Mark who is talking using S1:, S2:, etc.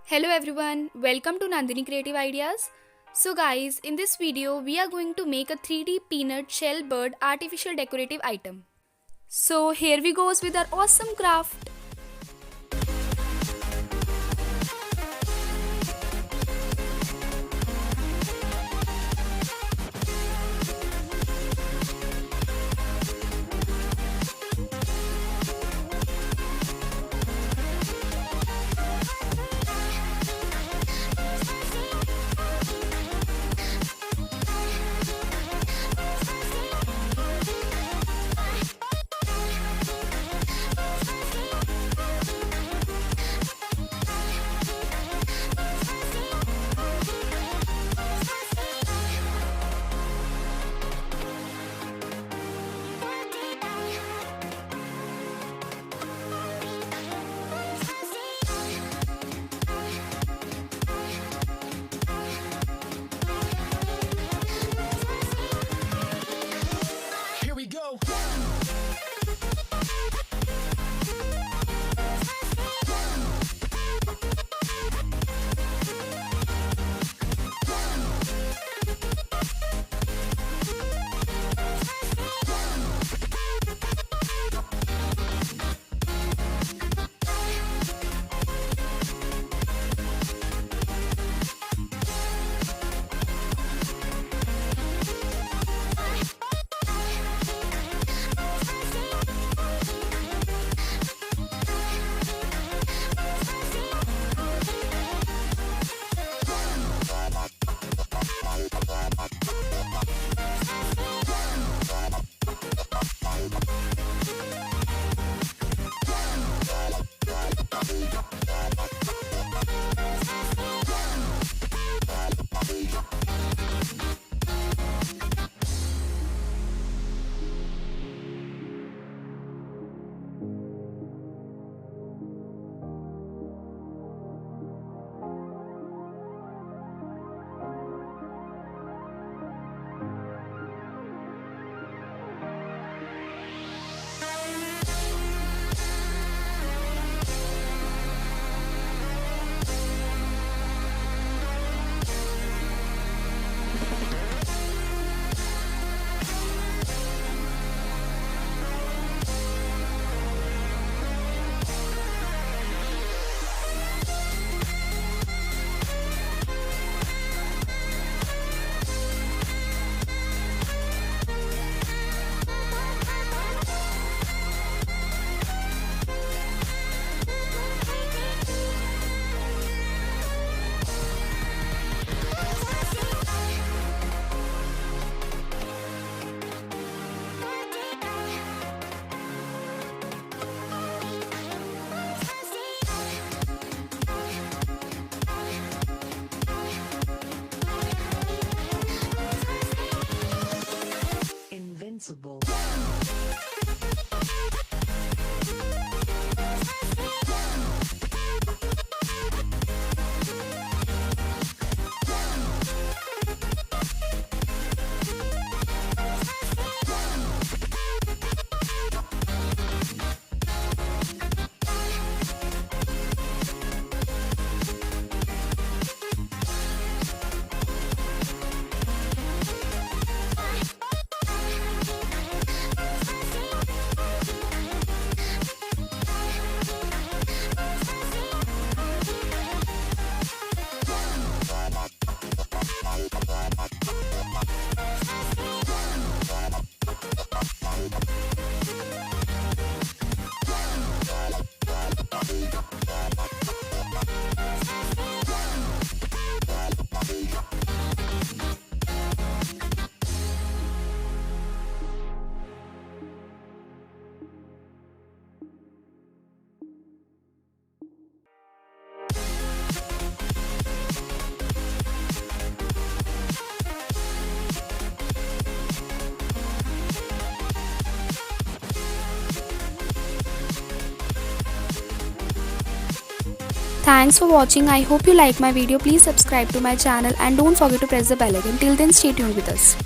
S1: Hello everyone, welcome to Nandini Creative Ideas. So guys, in this video we are going to make a 3D peanut shell bird artificial decorative item. So here we goes with our awesome craft.
S2: Here we go. Invincible.
S1: Thanks for watching. I hope you like my video. Please subscribe to my channel and don't forget to press the bell icon. Till then, stay tuned with us.